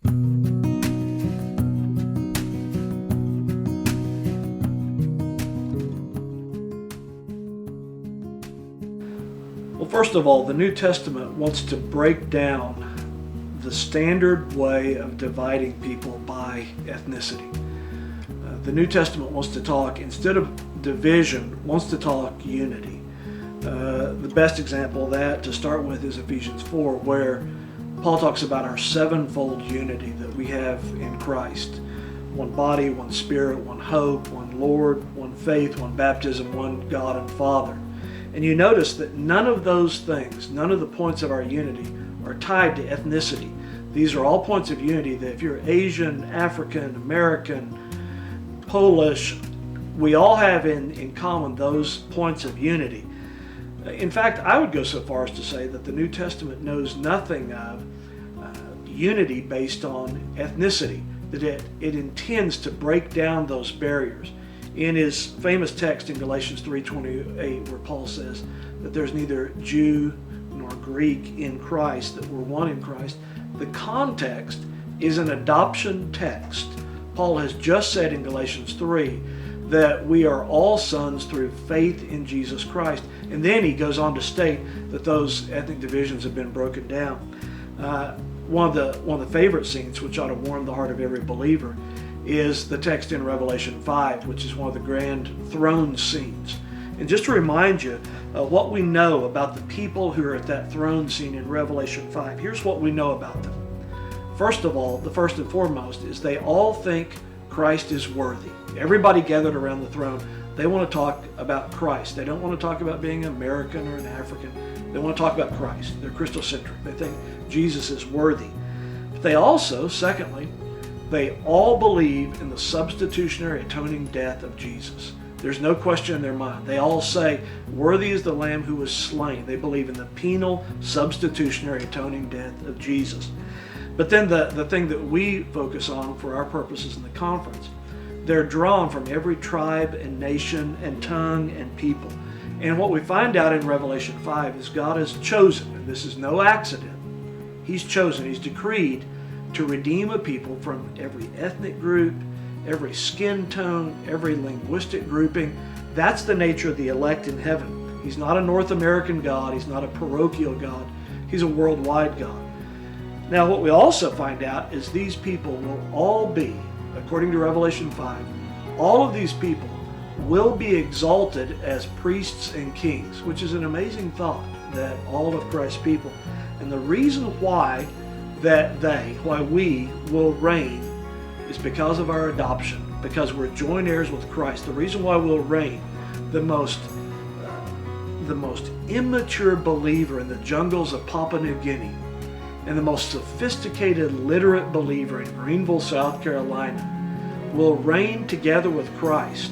Well, first of all, the New Testament wants to break down the standard way of dividing people by ethnicity. The New Testament wants to talk, instead of division, wants to talk unity. The best example of that to start with is Ephesians 4, where Paul talks about our sevenfold unity that we have in Christ. One body, one spirit, one hope, one Lord, one faith, one baptism, one God and Father. And you notice that none of those things, none of the points of our unity are tied to ethnicity. These are all points of unity that if you're Asian, African, American, Polish, we all have in common those points of unity. In fact, I would go so far as to say that the New Testament knows nothing of unity based on ethnicity, that it intends to break down those barriers. In his famous text in Galatians 3:28, where Paul says that there's neither Jew nor Greek in Christ, that we're one in Christ, the context is an adoption text. Paul has just said in Galatians 3 that we are all sons through faith in Jesus Christ. And then he goes on to state that those ethnic divisions have been broken down. One of the favorite scenes, which ought to warm the heart of every believer, is the text in Revelation 5, which is one of the grand throne scenes. And just to remind you what we know about the people who are at that throne scene in Revelation 5, here's what we know about them. First of all, the first and foremost is they all think Christ is worthy. Everybody gathered around the throne, they want to talk about Christ. They don't want to talk about being American or an African. They want to talk about Christ. They're Christocentric. They think Jesus is worthy. But they also, secondly, they all believe in the substitutionary atoning death of Jesus. There's no question in their mind. They all say, worthy is the Lamb who was slain. They believe in the penal substitutionary atoning death of Jesus. But then the thing that we focus on for our purposes in the conference, they're drawn from every tribe and nation and tongue and people. And what we find out in Revelation 5 is God has chosen, and this is no accident, He's chosen, He's decreed to redeem a people from every ethnic group, every skin tone, every linguistic grouping. That's the nature of the elect in heaven. He's not a North American God. He's not a parochial God. He's a worldwide God. Now, what we also find out is these people will all be, according to Revelation 5, all of these people will be exalted as priests and kings, which is an amazing thought, that all of Christ's people. And the reason why we will reign is because of our adoption, because we're joint heirs with Christ. The reason why we'll reign, the most immature believer in the jungles of Papua New Guinea and the most sophisticated literate believer in Greenville, South Carolina, will reign together with Christ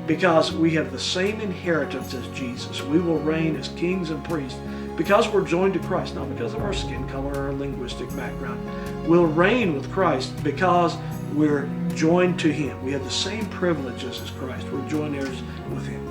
because we have the same inheritance as Jesus. We will reign as kings and priests because we're joined to Christ, not because of our skin color or our linguistic background. We'll reign with Christ because we're joined to Him. We have the same privileges as Christ. We're joint heirs with Him.